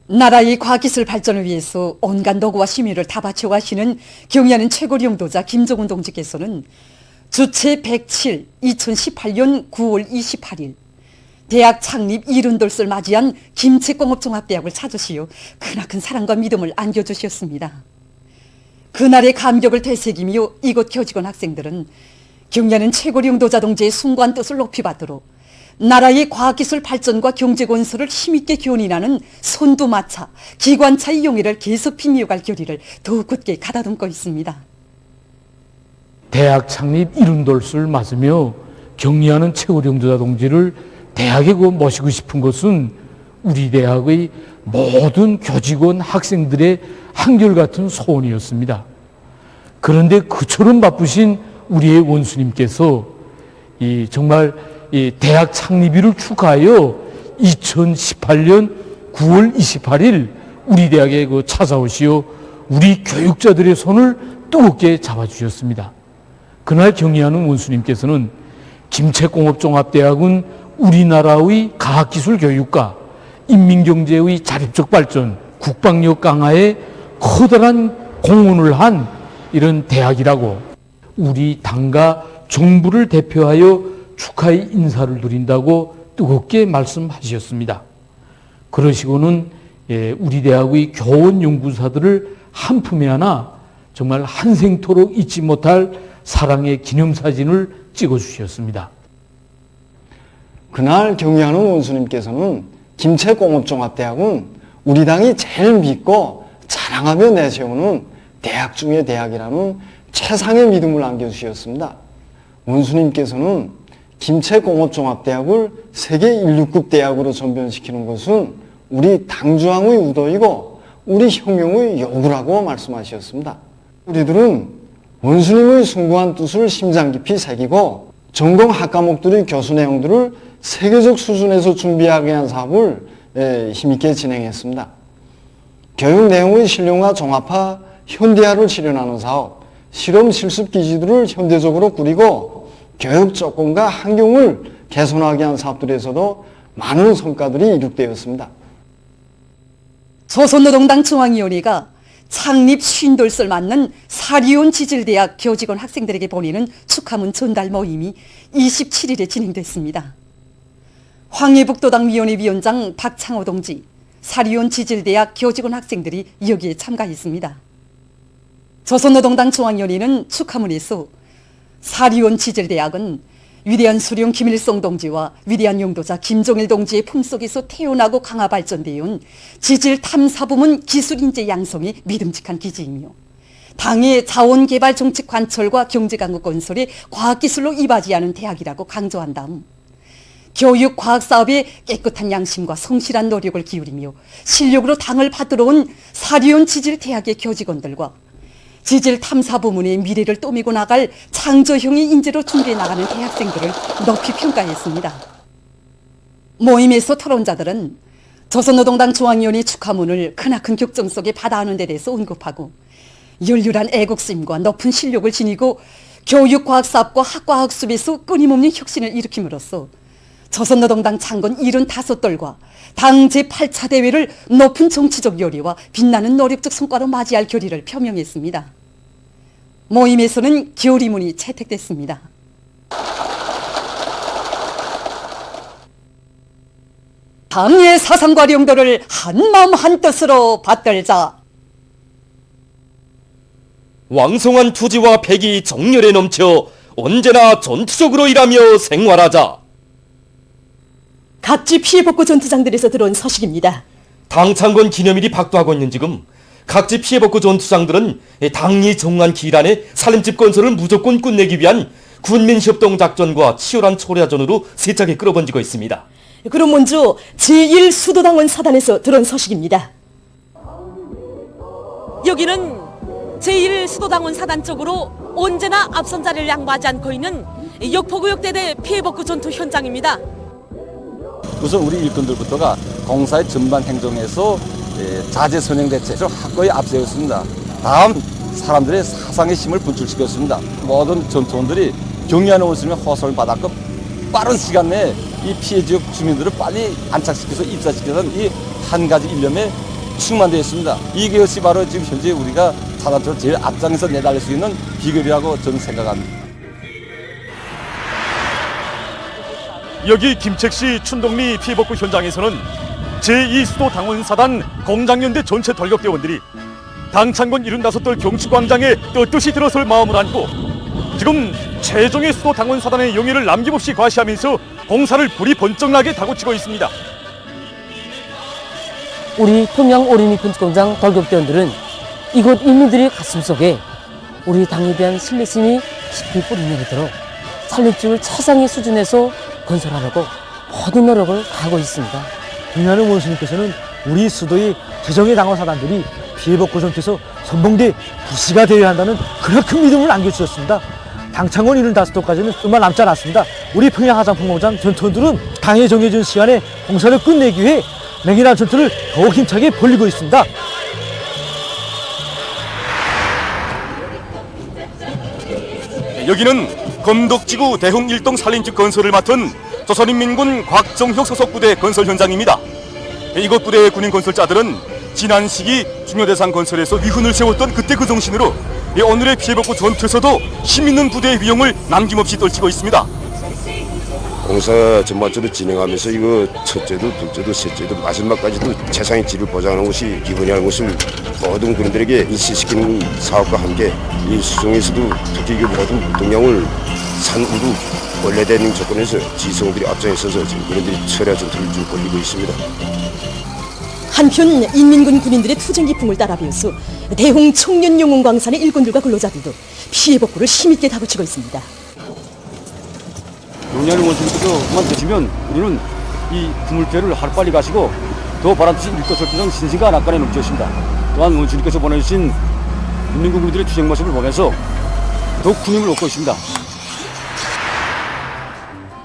나라의 과학기술 발전을 위해서 온갖 노고와 심의를 다 바쳐가시는 경의하는 최고領導자 김정은 동지께서는 주체 107 2018년 9월 28일 대학 창립 70돌을 맞이한 김책공업종합대학을 찾으시어 크나큰 사랑과 믿음을 안겨주셨습니다. 그날의 감격을 되새기며 이곳 교직원 학생들은 경의하는 최고領導자 동지의 숭고한 뜻을 높이 받들어 나라의 과학기술 발전과 경제 건설을 힘있게 견인하는 선두마차, 기관차의 용의를 계속 빙이어갈 결의를 더욱 굳게 가다듬고 있습니다. 대학 창립 70돌을 맞으며 경의하는 최고領導자 동지를 대학에 모시고 싶은 것은 우리 대학의 모든 교직원 학생들의 한결같은 소원이었습니다. 그런데 그처럼 바쁘신 우리의 원수님께서 정말 이 대학 창립일을 축하하여 2018년 9월 28일 우리 대학에 찾아오시어 우리 교육자들의 손을 뜨겁게 잡아주셨습니다. 그날 경의하는 원수님께서는 김책공업종합대학은 우리나라의 과학기술 교육과 인민경제의 자립적 발전, 국방력 강화에 커다란 공헌을 한 이런 대학이라고 우리 당과 정부를 대표하여 축하의 인사를 드린다고 뜨겁게 말씀하셨습니다. 그러시고는 우리 대학의 교원 연구사들을 한 품에 안아 정말 한생토록 잊지 못할 사랑의 기념사진을 찍어주셨습니다. 그날 경의하는 원수님께서는 김책공업종합대학은 우리 당이 제일 믿고 자랑하며 내세우는 대학 중의 대학이라는 최상의 믿음을 안겨주셨습니다. 원수님께서는 김책공업종합대학을 세계 1流급 대학으로 전변시키는 것은 우리 당주항의 의도이고 우리 혁명의 요구라고 말씀하셨습니다. 우리들은 원수님의 숭고한 뜻을 심장 깊이 새기고 전공 학과목들의 교수 내용들을 세계적 수준에서 준비하게 한 사업을 힘있게 진행했습니다. 교육 내용의 실용화, 종합화, 현대화를 실현하는 사업, 실험 실습 기지들을 현대적으로 꾸리고 교육 조건과 환경을 개선하게 한 사업들에서도 많은 성과들이 이룩되었습니다. 조선노동당 중앙위원회가 창립 50돌을 맞는 사리온 지질대학 교직원 학생들에게 보내는 축하문 전달 모임이 27일에 진행됐습니다. 황해북도당 위원회 위원장 박창호 동지, 사리온 지질대학 교직원 학생들이 여기에 참가했습니다. 조선노동당 중앙위원회는 축하문에서 사리온 지질대학은 위대한 수령 김일성 동지와 위대한 용도자 김정일 동지의 품속에서 태어나고 강화 발전되어온 지질 탐사부문 기술인재 양성의 믿음직한 기지이며 당의 자원개발 정책 관철과 경제강국 건설에 과학기술로 이바지하는 대학이라고 강조한 다음 교육 과학사업에 깨끗한 양심과 성실한 노력을 기울이며 실력으로 당을 받들어 온 사리온 지질대학의 교직원들과 지질 탐사 부문의 미래를 또미고 나갈 창조형의 인재로 준비해 나가는 대학생들을 높이 평가했습니다. 모임에서 토론자들은 조선노동당 중앙위원회 축하문을 크나큰 격정 속에 받아오는 데 대해서 언급하고 열렬한 애국심과 높은 실력을 지니고 교육과학사업과 학과학습에서 끊임없는 혁신을 일으킴으로써 조선노동당 창건 75돌과 당 제8차 대회를 높은 정치적 요리와 빛나는 노력적 성과로 맞이할 결의를 표명했습니다. 모임에서는 결의문이 채택됐습니다. 당의 사상과 용도를 한마음 한뜻으로 받들자. 왕성한 투지와 백이 정열에 넘쳐 언제나 전투적으로 일하며 생활하자. 각지 피해복구 전투장들에서 들어온 소식입니다. 당 창건 기념일이 박두하고 있는 지금 각지 피해복구 전투장들은 당이 정한 기란의 살림집 건설을 무조건 끝내기 위한 군민협동작전과 치열한 초래화전으로 세차게 끌어번지고 있습니다. 그럼 먼저 제1수도당원 사단에서 들어온 소식입니다. 여기는 제1수도당원 사단 쪽으로 언제나 앞선 자리를 양보하지 않고 있는 역포구역대대 피해복구 전투 현장입니다. 우선 우리 일꾼들부터가 공사의 전반 행정에서 자재 선행 대책을 확고히 앞세웠습니다. 다음 사람들의 사상의 힘을 분출시켰습니다. 모든 전투원들이 경의하는 원수님의 호소를 받았고 빠른 시간 내에 이 피해 지역 주민들을 빨리 안착시켜서 입사시켜서 이 한 가지 일념에 충만되어 있습니다. 이것이 바로 지금 현재 우리가 사단처럼 제일 앞장에서 내달릴 수 있는 비결이라고 저는 생각합니다. 여기 김책시 춘동리 피해복구 현장에서는 제2수도 당원사단 공장연대 전체 돌격대원들이 당창건 75돌 경축광장에 떳떳이 들어설 마음을 안고 지금 최종의 수도 당원사단의 용의를 남김없이 과시하면서 공사를 불이 번쩍 나게 다구치고 있습니다. 우리 평양 어린이 군축공장 돌격대원들은 이곳 인민들의 가슴속에 우리 당에 대한 신뢰심이 깊이 뿌리내리도록 살림집을 최상의 수준에서 건설하려고 모든 노력을 다하고 있습니다. 김현우 원수님께서는 우리 수도의 최정예 당원사단들이 피해복구 전투에서 선봉대 부시가 되어야 한다는 그런 큰 믿음을 안겨주셨습니다. 당창원 75도까지는 얼마 남지 않았습니다. 우리 평양 화장품공장 전투원들은 당에 정해준 시간에 공사를 끝내기 위해 맹인한 전투를 더욱 힘차게 벌이고 있습니다. 여기는 검덕지구 대흥 1동 살림집 건설을 맡은 조선인민군 곽정혁 소속 부대 건설 현장입니다. 이곳 부대의 군인 건설자들은 지난 시기 중요대상 건설에서 위훈을 세웠던 그때 그 정신으로 오늘의 피해복구 전투에서도 힘있는 부대의 위용을 남김없이 떨치고 있습니다. 공사 전반적으로 진행하면서 이거 첫째도 둘째도 셋째도 마지막까지도 최상의 질을 보장하는 것이 기본이라는 것을 모든 군인들에게 인식시키는 사업과 함께 이 수송에서도 특히 모든 동량을 산우루 원래된 조건에서 지성들이 앞장에 서서 지금 군인들이 철야 전투를 좀 벌이고 있습니다. 한편 인민군 군인들의 투쟁 기풍을 따라 배우수 대흥 청년영웅광산의 일꾼들과 근로자들도 피해복구를 힘있게 다그치고 있습니다. 용량을 원수님께서 그만 되시면 우리는 이 드물배를 하루빨리 가시고 더 바람듯이 일것을 뜻한 신신과 낙관에 넘치었습니다. 또한 원수님께서 보내주신 인민군 군인들의 투쟁 모습을 보면서 더욱 큰 힘을 얻고 있습니다.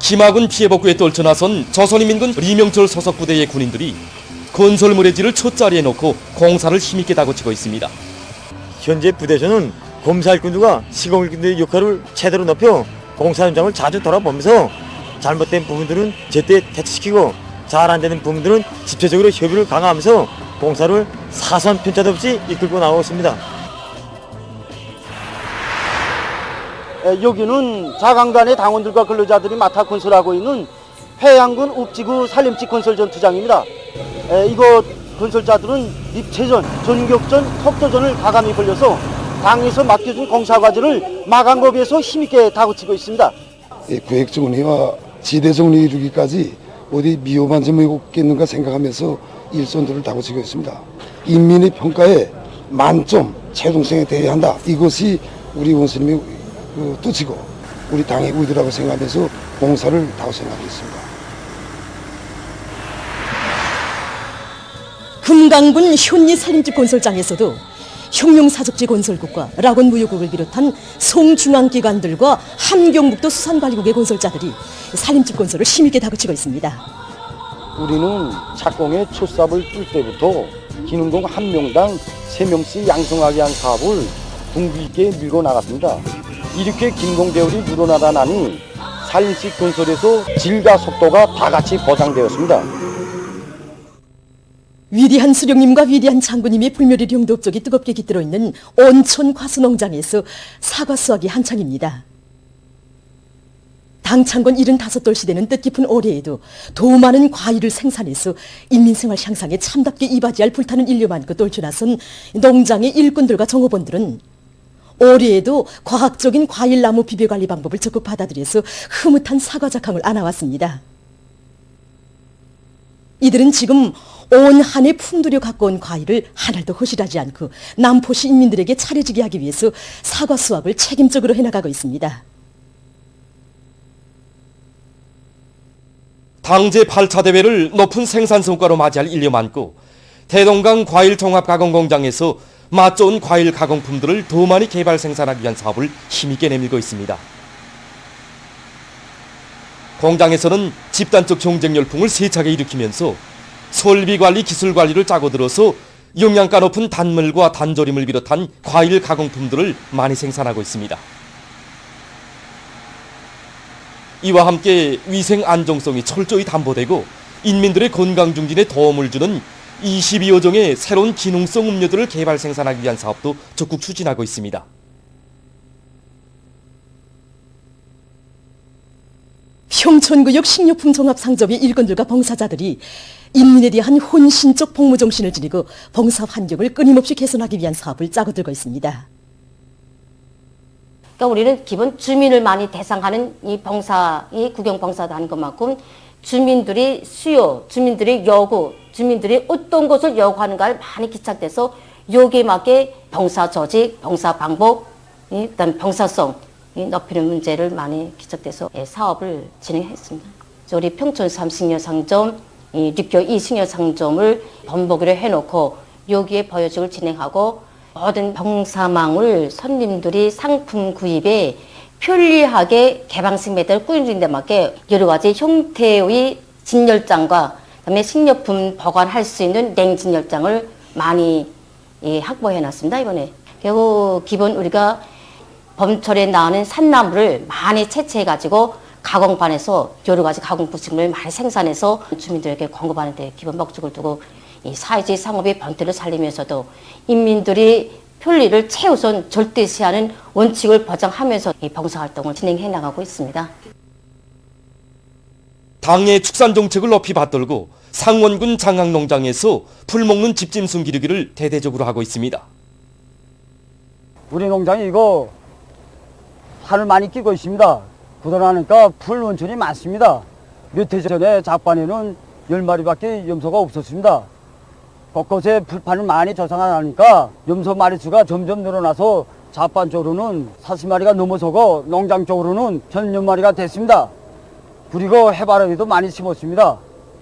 김하군 피해복구에 떨쳐나선 조선인민군 리명철 소속 부대의 군인들이 건설 무례지를 첫자리에 놓고 공사를 힘있게 다그치고 있습니다. 현재 부대에서는 검사일꾼들과 시공일꾼들의 역할을 최대로 높여 공사 현장을 자주 돌아보면서 잘못된 부분들은 제때 대처시키고 잘 안되는 부분들은 집체적으로 협의를 강화하면서 공사를 사소한 편차도 없이 이끌고 나오고 있습니다. 여기는 자강단의 당원들과 근로자들이 맡아 건설하고 있는 해양군 읍지구 살림집 건설 전투장입니다. 이곳 건설자들은 입체전, 전격전, 턱도전을 과감히 벌려서 당에서 맡겨준 공사과제를 마감거 비해서 힘있게 다그치고 있습니다. 구획 정리와 지대 정리 이루기까지 어디 미흡한 점이 없겠는가 생각하면서 일선들을 다그치고 있습니다. 인민의 평가에 만점 최종성에 대해야 한다. 이것이 우리 원수님의 뜻이고 우리 당의 의도라고 생각하면서 공사를 다그쳐나가고 있습니다. 금강군 현리 살림집 건설장에서도 혁명사적지 건설국과 락원 무역국을 비롯한 송중앙기관들과 함경북도 수산관리국의 건설자들이 살림집 건설을 힘있게 다그치고 있습니다. 우리는 착공의 첫 삽을 뜰 때부터 기능공 한 명당 3명씩 양성하게 한 사업을 동기 있게 밀고 나갔습니다. 이렇게 긴공대열이 늘어나다 나니 살림집 건설에서 질과 속도가 다 같이 보장되었습니다. 위대한 수령님과 위대한 장군님의 불멸의 영도 업적이 뜨겁게 깃들어 있는 온천 과수농장에서 사과 수확이 한창입니다. 당창건 75돌 시대는 뜻깊은 올해에도 더 많은 과일을 생산해서 인민생활 향상에 참답게 이바지할 불타는 인류 많고 떨쳐나선 농장의 일꾼들과 종업원들은 올해에도 과학적인 과일나무 비벼관리 방법을 적극 받아들여서 흐뭇한 사과작황을 안아왔습니다. 이들은 지금 온 한 해 품들여 갖고 온 과일을 하나도 허실하지 않고 남포시 인민들에게 차려지게 하기 위해서 사과 수확을 책임적으로 해나가고 있습니다. 당제 8차 대회를 높은 생산 성과로 맞이할 인류 많고 대동강 과일 종합 가공 공장에서 맛 좋은 과일 가공품들을 더 많이 개발 생산하기 위한 사업을 힘있게 내밀고 있습니다. 공장에서는 집단적 경쟁 열풍을 세차게 일으키면서 설비관리, 기술관리를 짜고 들어서 영양가 높은 단물과 단조림을 비롯한 과일 가공품들을 많이 생산하고 있습니다. 이와 함께 위생 안정성이 철저히 담보되고 인민들의 건강 증진에 도움을 주는 22여 종의 새로운 기능성 음료들을 개발 생산하기 위한 사업도 적극 추진하고 있습니다. 평촌구역 식료품 종합상점의 일꾼들과 봉사자들이 인민에 대한 혼신적 복무 정신을 지니고 봉사 환경을 끊임없이 개선하기 위한 사업을 짜고 들고 있습니다. 그러니까 우리는 기본 주민을 많이 대상하는 이 봉사, 이 구경봉사도 하는 것만큼 주민들이 수요, 주민들이 요구, 주민들이 어떤 것을 요구하는가를 많이 기착돼서 여기에 맞게 봉사 조직, 봉사 방법, 그다음 봉사성 높이는 문제를 많이 기착돼서 사업을 진행했습니다. 우리 평촌 3식료 상점, 육교 2식료 상점을 번복으로 해놓고 여기에 보여주기를 진행하고 모든 봉사망을 손님들이 상품 구입에 편리하게 개방식 매달 꾸준히 데 맞게 여러 가지 형태의 진열장과 그다음에 식료품 보관할 수 있는 냉진열장을 많이 확보해 놨습니다. 이번에 그리고 기본 우리가 봄철에 나오는 산나물을 많이 채취해 가지고 가공반에서 여러 가지 가공 부식물을 많이 생산해서 주민들에게 공급하는 데 기본 목적을 두고 이 사회주의 상업의 본태를 살리면서도 인민들이 편리를 최우선 절대시하는 원칙을 보장하면서 이 봉사활동을 진행해 나가고 있습니다. 당의 축산 정책을 높이 받들고 상원군 장학농장에서 풀 먹는 집짐승 기르기를 대대적으로 하고 있습니다. 우리 농장이 이거 살을 많이 끼고 있습니다. 구단하니까 풀 원천이 많습니다. 몇 해 전에 작반에는 10마리밖에 염소가 없었습니다. 곳곳에 풀판을 많이 조성하니까 염소 마리수가 점점 늘어나서 작반 쪽으로는 40마리가 넘어서고 농장 쪽으로는 1000마리가 됐습니다. 그리고 해바라기도 많이 심었습니다.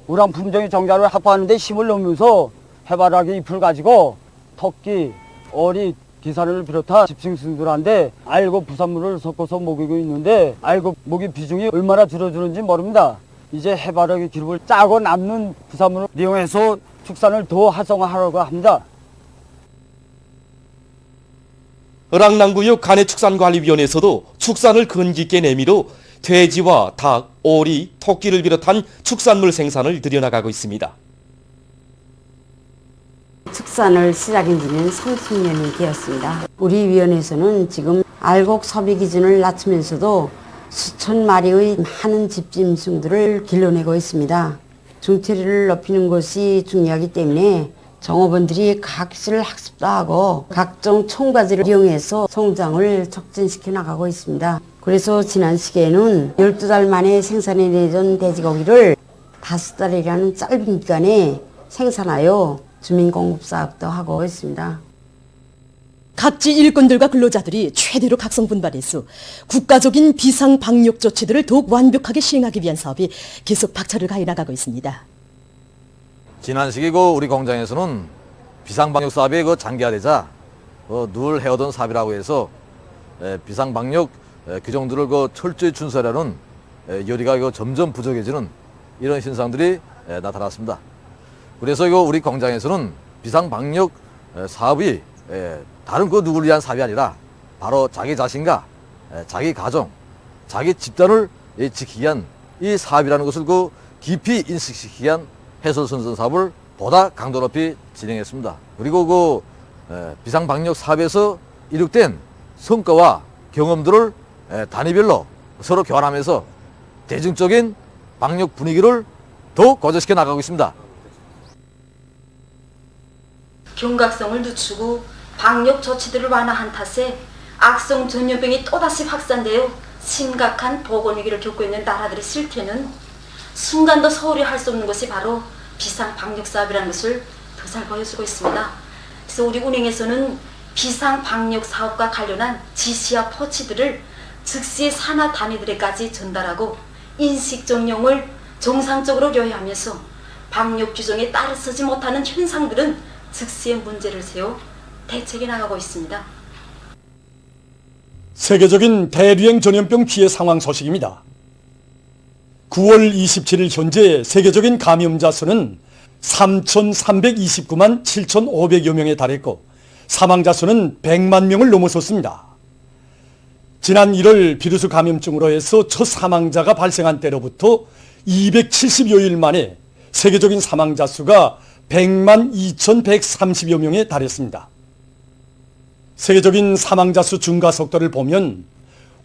우량 품종의 종자를 확보하는데 힘을 넣으면서 해바라기 잎을 가지고 토끼, 오리, 기사를 비롯한 집생충들한테 알곡 부산물을 섞어서 먹이고 있는데 알곡 먹이 비중이 얼마나 줄어드는지 모릅니다. 이제 해바라기 기름을 짜고 남는 부산물을 이용해서 축산을 더 활성화하려고 합니다. 을왕남구역 간해축산관리위원회에서도 축산을 근기 있게 내밀어 돼지와 닭, 오리, 토끼를 비롯한 축산물 생산을 늘려나가고 있습니다. 축산을 시작한 지는 30년이 되었습니다. 우리 위원회에서는 지금 알곡 소비 기준을 낮추면서도 수천 마리의 많은 집짐승들을 길러내고 있습니다. 중체리를 높이는 것이 중요하기 때문에 종업원들이 과학기술 학습도 하고 각종 총가지를 이용해서 성장을 촉진시켜 나가고 있습니다. 그래서 지난 시기에는 12달 만에 생산해내던 돼지고기를 5달이라는 짧은 기간에 생산하여 주민 공급 사업도 하고 있습니다. 각지 일꾼들과 근로자들이 최대로 각성분발해서 국가적인 비상 방역 조치들을 더욱 완벽하게 시행하기 위한 사업이 계속 박차를 가해 나가고 있습니다. 지난 시기 우리 공장에서는 비상방역 사업이 장기화되자 늘 해오던 사업이라고 해서 비상방역 규정들을 철저히 준수하려는 열의가 점점 부족해지는 이런 현상들이 나타났습니다. 그래서 우리 공장에서는 비상방역 사업이 다른 누구를 위한 사업이 아니라 바로 자기 자신과 자기 가정, 자기 집단을 지키기 위한 이 사업이라는 것을 깊이 인식시키기 위한 해설선전 사업을 보다 강도 높이 진행했습니다. 그리고 비상방역 사업에서 이룩된 성과와 경험들을 단위별로 서로 교환하면서 대중적인 방역 분위기를 더 고조시켜 나가고 있습니다. 경각성을 늦추고 방역 조치들을 완화한 탓에 악성 전염병이 또다시 확산되어 심각한 보건 위기를 겪고 있는 나라들의 실태는 순간도 소홀히 할 수 없는 것이 바로 비상 방역 사업이라는 것을 더 잘 보여주고 있습니다. 그래서 우리 운행에서는 비상 방역 사업과 관련한 지시와 포치들을 즉시 산하 단위들에까지 전달하고 인식 정령을 정상적으로 요해하면서 방역 규정에 따라서지 못하는 현상들은 즉시의 문제를 세워 대책해 나가고 있습니다. 세계적인 대류행 전염병 피해 상황 소식입니다. 9월 27일 현재 세계적인 감염자 수는 3,329만 7,500여 명에 달했고 사망자 수는 100만 명을 넘어섰습니다. 지난 1월 비루스 감염증으로 해서 첫 사망자가 발생한 때로부터 270여일 만에 세계적인 사망자 수가 100만 2,130여 명에 달했습니다. 세계적인 사망자 수 증가 속도를 보면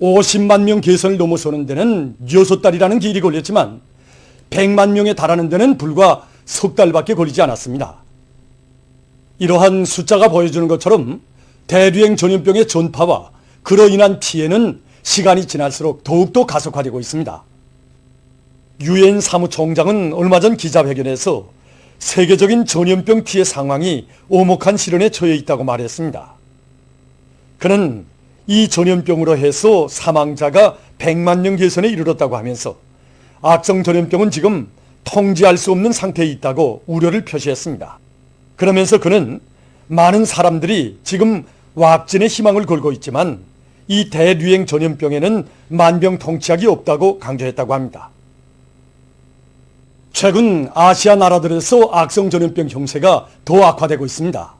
50만 명 개선을 넘어서는 데는 6달이라는 길이 걸렸지만 100만 명에 달하는 데는 불과 석 달밖에 걸리지 않았습니다. 이러한 숫자가 보여주는 것처럼 대류행 전염병의 전파와 그로 인한 피해는 시간이 지날수록 더욱더 가속화되고 있습니다. 유엔 사무총장은 얼마 전 기자회견에서 세계적인 전염병 피해 상황이 오목한 시련에 처해 있다고 말했습니다. 그는 이 전염병으로 해서 사망자가 100만 명 개선에 이르렀다고 하면서 악성 전염병은 지금 통제할 수 없는 상태에 있다고 우려를 표시했습니다. 그러면서 그는 많은 사람들이 지금 왁진의 희망을 걸고 있지만 이 대류행 전염병에는 만병통치약이 없다고 강조했다고 합니다. 최근 아시아 나라들에서 악성 전염병 형세가 더 악화되고 있습니다.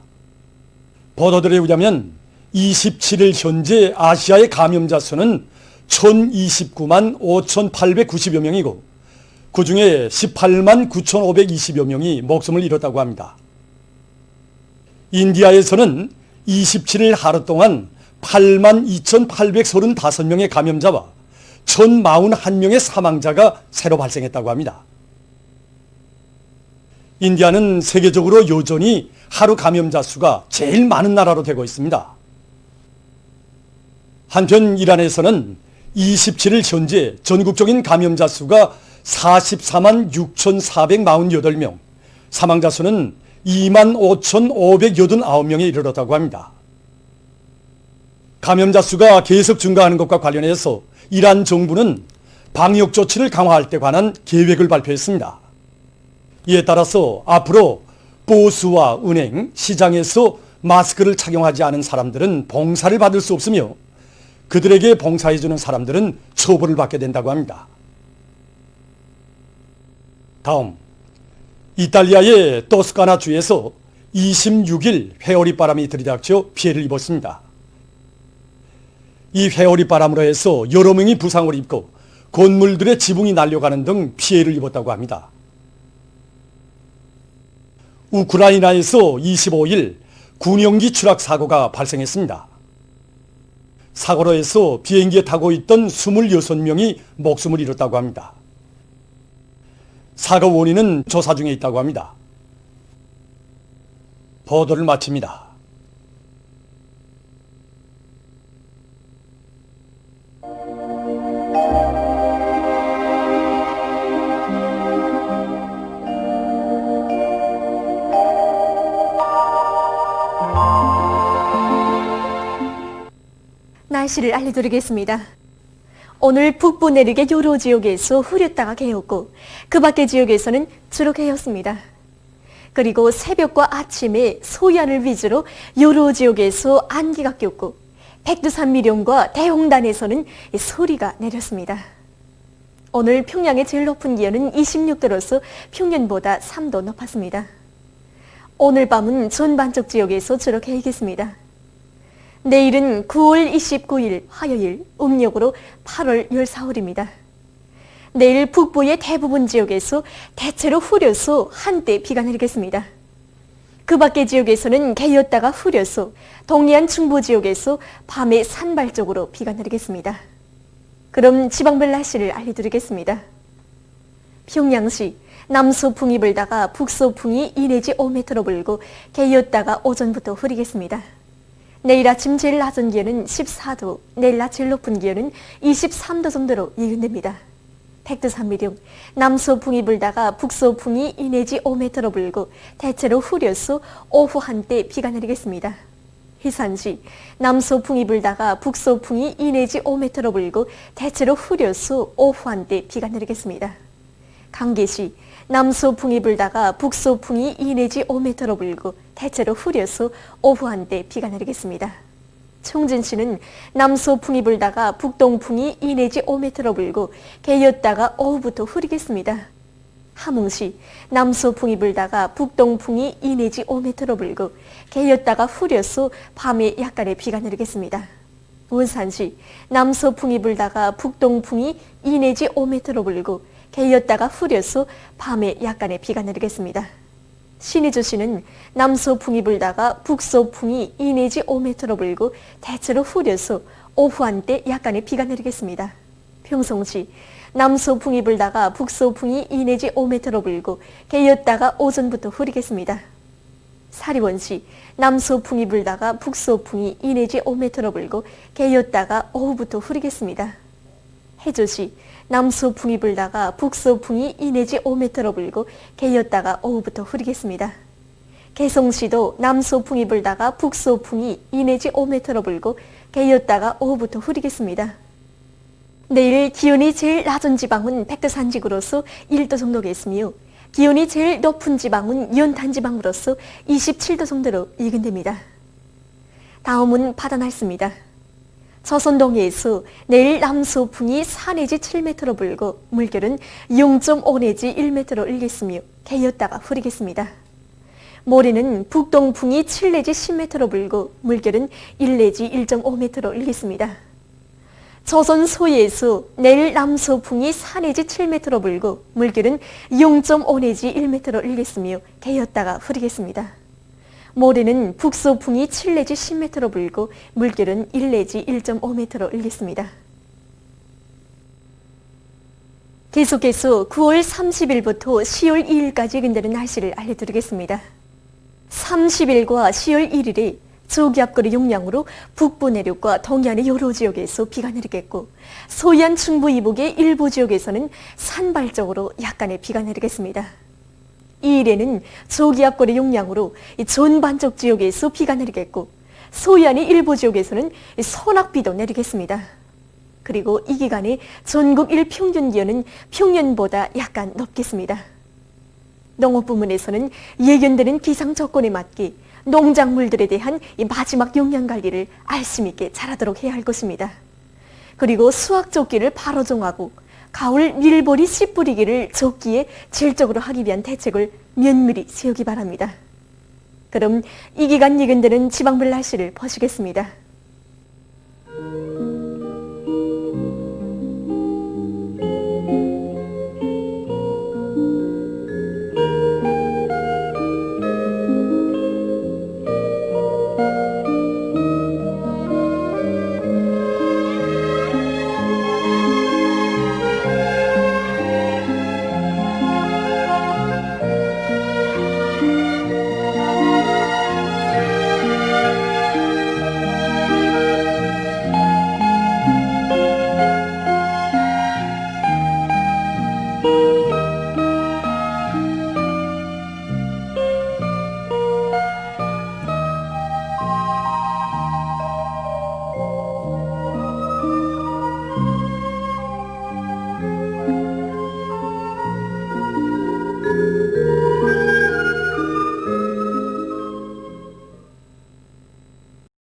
보도들에 의하면 27일 현재 아시아의 감염자 수는 1029만 5,890여 명이고 그 중에 18만 9,520여 명이 목숨을 잃었다고 합니다. 인디아에서는 27일 하루 동안 8만 2,835명의 감염자와 1,041명의 사망자가 새로 발생했다고 합니다. 인디아는 세계적으로 여전히 하루 감염자 수가 제일 많은 나라로 되고 있습니다. 한편 이란에서는 27일 현재 전국적인 감염자 수가 44만 6,448명, 사망자 수는 2만 5,589명에 이르렀다고 합니다. 감염자 수가 계속 증가하는 것과 관련해서 이란 정부는 방역 조치를 강화할 데 관한 계획을 발표했습니다. 이에 따라서 앞으로 버스와 은행, 시장에서 마스크를 착용하지 않은 사람들은 봉사를 받을 수 없으며 그들에게 봉사해주는 사람들은 처벌을 받게 된다고 합니다. 다음, 이탈리아의 토스카나 주에서 26일 회오리 바람이 들이닥쳐 피해를 입었습니다. 이 회오리 바람으로 해서 여러 명이 부상을 입고 건물들의 지붕이 날려가는 등 피해를 입었다고 합니다. 우크라이나에서 25일 군용기 추락 사고가 발생했습니다. 사고로 해서 비행기에 타고 있던 26명이 목숨을 잃었다고 합니다. 사고 원인은 조사 중에 있다고 합니다. 보도를 마칩니다. 날씨를 알려드리겠습니다. 오늘 북부 내륙의 여러 지역에서 흐렸다가 개었고 그 밖의 지역에서는 주로 개었습니다. 그리고 새벽과 아침에 소야를 위주로 여러 지역에서 안개가 꼈고 백두산 미령과 대홍단에서는 소리가 내렸습니다. 오늘 평양의 제일 높은 기온은 26도로서 평년보다 3도 높았습니다. 오늘 밤은 전반적 지역에서 주로 개겠습니다. 내일은 9월 29일 화요일, 음력으로 8월 14일입니다. 내일 북부의 대부분 지역에서 대체로 흐려서 한때 비가 내리겠습니다. 그 밖의 지역에서는 개였다가 흐려서 동해안 중부 지역에서 밤에 산발적으로 비가 내리겠습니다. 그럼 지방별 날씨를 알려드리겠습니다. 평양시 남서풍이 불다가 북서풍이 2 내지 5m로 불고 개였다가 오전부터 흐리겠습니다. 내일 아침 제일 낮은 기온은 14도, 내일 낮 제일 높은 기온은 23도 정도로 예견됩니다. 백두산 미령, 남서풍이 불다가 북서풍이 2 내지 5m로 불고 대체로 흐려서 오후 한때 비가 내리겠습니다. 희산시, 남서풍이 불다가 북서풍이 2 내지 5m로 불고 대체로 흐려서 오후 한때 비가 내리겠습니다. 강계시, 남서풍이 불다가 북서풍이 2 내지 5m로 불고 대체로 흐려서 오후 한때 비가 내리겠습니다. 청진시는 남서풍이 불다가 북동풍이 2 내지 5m로 불고 개였다가 오후부터 흐리겠습니다. 함흥시 남서풍이 불다가 북동풍이 2 내지 5m로 불고 개였다가 흐려서 밤에 약간의 비가 내리겠습니다. 원산시 남서풍이 불다가 북동풍이 2 내지 5m로 불고 개였다가 흐려서 밤에 약간의 비가 내리겠습니다. 신의주시는 남서풍이 불다가 북서풍이 2 내지 5m로 불고 대체로 흐려서 오후 한때 약간의 비가 내리겠습니다. 평성시 남서풍이 불다가 북서풍이 2 내지 5m로 불고 개였다가 오전부터 흐리겠습니다. 사리원시 남서풍이 불다가 북서풍이 2 내지 5m로 불고 개였다가 오후부터 흐리겠습니다. 해조시 남서풍이 불다가 북서풍이 2 내지 5m로 불고 개였다가 오후부터 흐리겠습니다. 개성시도 남서풍이 불다가 북서풍이 2 내지 5m로 불고 개였다가 오후부터 흐리겠습니다. 내일 기온이 제일 낮은 지방은 백두산지구로서 1도 정도겠으며 기온이 제일 높은 지방은 연탄지방으로서 27도 정도로 예견됩니다. 다음은 바다 날씨입니다. 서선동해에서 내일 남서풍이 4 내지 7m로 불고 물결은 0.5 내지 1m로 일겠으며 개였다가 흐리겠습니다. 모레는 북동풍이 7 내지 10m로 불고 물결은 1 내지 1.5m로 일겠습니다. 조선 소해에서 내일 남서풍이 4 내지 7m로 불고 물결은 0.5 내지 1m로 일겠으며 개였다가 흐리겠습니다. 모레는 북서풍이 7 내지 10m로 불고 물결은 1 내지 1.5m로 일겠습니다. 계속해서 9월 30일부터 10월 2일까지 예견되는 날씨를 알려드리겠습니다. 30일과 10월 1일에 저기압골의 영향으로 북부 내륙과 동해안의 여러 지역에서 비가 내리겠고 서해안 중부 이북의 일부 지역에서는 산발적으로 약간의 비가 내리겠습니다. 2일에는 저기압골의 영향으로 전반적 지역에서 비가 내리겠고 서해안의 일부 지역에서는 소낙비도 내리겠습니다. 그리고 이 기간에 전국 일평균 기온은 평년보다 약간 높겠습니다. 농업 부문에서는 예견되는 기상 조건에 맞게 농작물들에 대한 이 마지막 영양 관리를 알심 있게 잘하도록 해야 할 것입니다. 그리고 수확 조기를 바로 정하고 가을 밀보리 씨 뿌리기를 적기에 질적으로 하기 위한 대책을 면밀히 세우기 바랍니다. 그럼 이 기간 예견되는 지방별 날씨를 보시겠습니다.